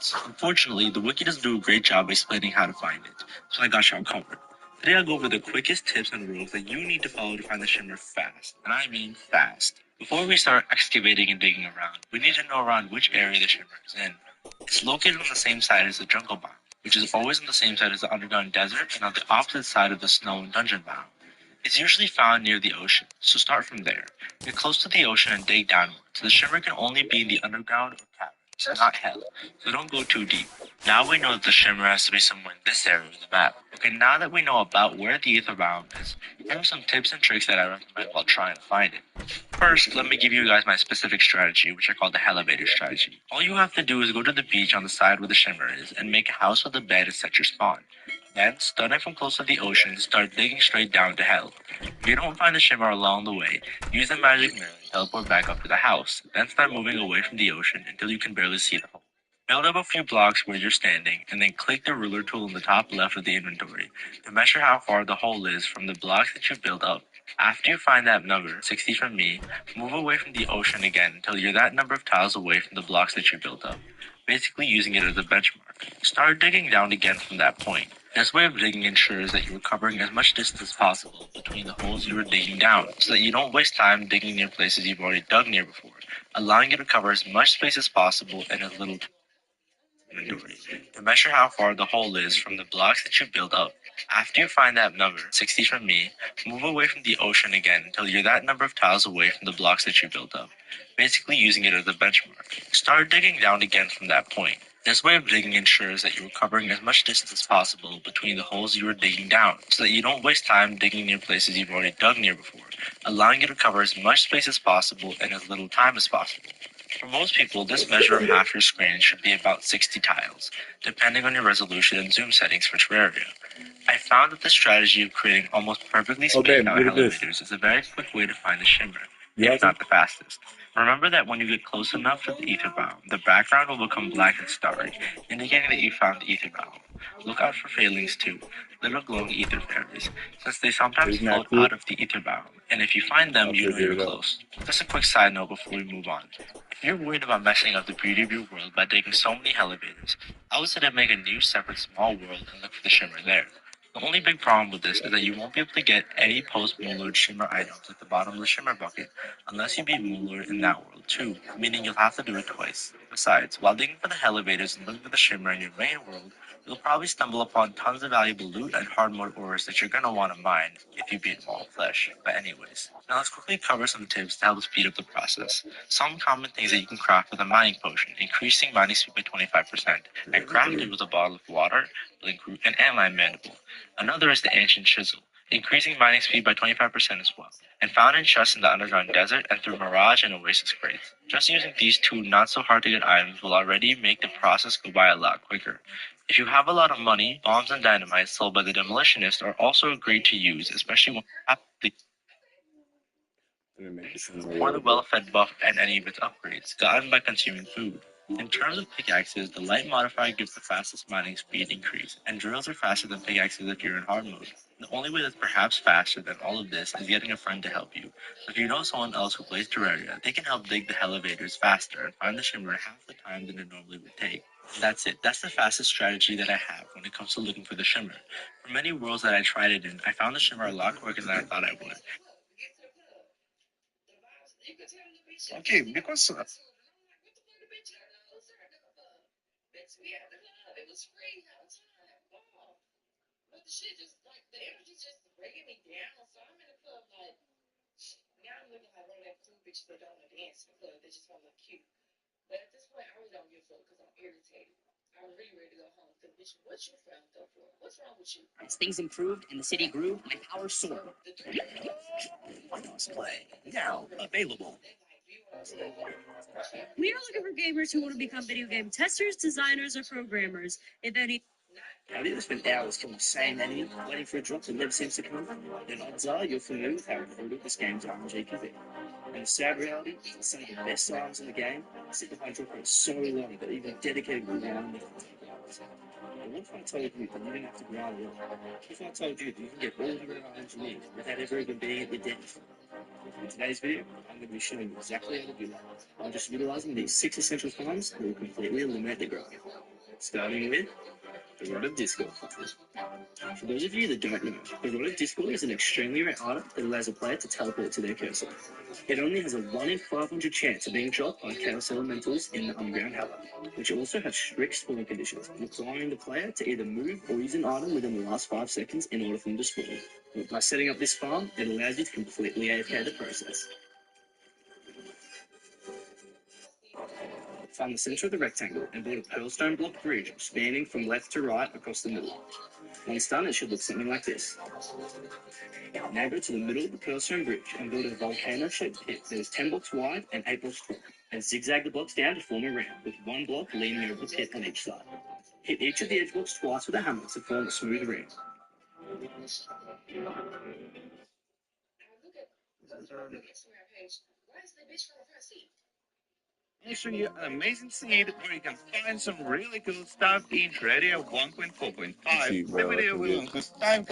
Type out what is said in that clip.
diamonds. Unfortunately, the wiki doesn't do a great job explaining how to find it, so I got y'all covered. Today I'll go over the quickest tips and rules that you need to follow to find the shimmer fast, and I mean fast. Before we start excavating and digging around, we need to know around which area the shimmer is in. It's located on the same side as the jungle biome, which is always on the same side as the underground desert and on the opposite side of the snow and dungeon biome. It's usually found near the ocean, so start from there. Get close to the ocean and dig downward, so the shimmer can only be in the underground or caverns, not hell, so don't go too deep. Now we know that the shimmer has to be somewhere in this area of the map. Okay, now that we know about where the ether biome is, here are some tips and tricks that I recommend while trying to find it. First, let me give you guys my specific strategy, which I call the elevator strategy. All you have to do is go to the beach on the side where the shimmer is and make a house with a bed and set your spawn. Then, starting from close to the ocean, start digging straight down to hell. If you don't find the shimmer along the way, use the magic mirror and teleport back up to the house. Then start moving away from the ocean until you can barely see the hole. Build up a few blocks where you're standing, and then click the ruler tool in the top left of the inventory to measure how far the hole is from the blocks that you've built up. After you find that number, 60 from me, move away from the ocean again until you're that number of tiles away from the blocks that you built up, basically using it as a benchmark. Start digging down again from that point. This way of digging ensures that you are covering as much distance as possible between the holes you are digging down, so that you don't waste time digging near places you've already dug near before, allowing you to cover as much space as possible in as little inventory. To measure how far the hole is from the blocks that you built up. After you find that number, 60 from me, move away from the ocean again until you're that number of tiles away from the blocks that you built up, basically using it as a benchmark. Start digging down again from that point. This way of digging ensures that you are covering as much distance as possible between the holes you are digging down, so that you don't waste time digging near places you've already dug near before, allowing you to cover as much space as possible in as little time as possible. For most people, this measure of half your screen should be about 60 tiles, depending on your resolution and zoom settings for Terraria. I found that the strategy of creating almost perfectly spaced out elevators is a very quick way to find the shimmer, if not the fastest. Remember that when you get close enough to the ether biome, the background will become black and starry, indicating that you found the ether biome. Look out for failings too, little glowing ether fairies, since they sometimes float out of the ether biome, and if you find them, you know you're close. Just a quick side note before we move on. If you're worried about messing up the beauty of your world by digging so many elevators, I would say to make a new separate small world and look for the shimmer there. The only big problem with this is that you won't be able to get any post-Moonlord shimmer items at the bottom of the shimmer bucket unless you beat Moonlord in that world too, meaning you'll have to do it twice. Besides, while digging for the elevators and looking for the shimmer in your main world, you'll probably stumble upon tons of valuable loot and hard mode ores that you're gonna want to mine if you beat them all in flesh. But anyways, now let's quickly cover some tips to help speed up the process. Some common things that you can craft with a mining potion, increasing mining speed by 25%, and craft it with a bottle of water, blink root, and antlion mandible. Another is the ancient chisel, increasing mining speed by 25% as well, and found in chests in the underground desert and through mirage and oasis crates. Just using these two not so hard to get items will already make the process go by a lot quicker. If you have a lot of money, bombs and dynamite sold by the demolitionist are also great to use, especially when you have the or the well-fed buff and any of its upgrades, gotten by consuming food. In terms of pickaxes, the light modifier gives the fastest mining speed increase, and drills are faster than pickaxes if you're in hard mode. The only way that's perhaps faster than all of this is getting a friend to help you. So if you know someone else who plays Terraria, they can help dig the elevators faster and find the shimmer in half the time than it normally would take. That's it. That's the fastest strategy that I have when it comes to looking for the shimmer. For many worlds that I tried it in, I found the shimmer a lot quicker than I thought I would. Okay, because As things improved and the city grew, my power soared. Play now available. We are looking for gamers who want to become video game testers, designers, or programmers. If any. Have you ever spent hours killing the same enemy, waiting for a drop that never seems to come? Then odds are you're familiar with how brutal this game's RNG can be. And the sad reality is that some of the best items in the game sit behind drop rates so long that even dedicated ground can take hours. But what if I told you that you didn't have to grind it? What if I told you that you can get all the items you need without ever even being at your desk? In today's video, I'm going to be showing you exactly how to do that by just utilizing these 6 essential farms that will completely eliminate the growth. Starting with the rod of discord. For those of you that don't know, the rod of discord is an extremely rare item that allows a player to teleport to their cursor. It only has a 1 in 500 chance of being dropped by Chaos Elementals in the Underground Hella, which also have strict spawning conditions, requiring the player to either move or use an item within the last 5 seconds in order for them to spawn. But by setting up this farm, it allows you to completely AFK the process. Find the center of the rectangle and build a pearlstone block bridge spanning from left to right across the middle. Once done, it should look something like this. Now go to the middle of the pearlstone bridge and build a volcano-shaped pit that is 10 blocks wide and 8 blocks tall, and zigzag the blocks down to form a ramp with 1 block leaning over the pit on each side. Hit each of the edge blocks twice with a hammer to form a smooth ramp. I'll show you an amazing seed where you can find some really cool stuff in Terraria 1.4.5. The video will include time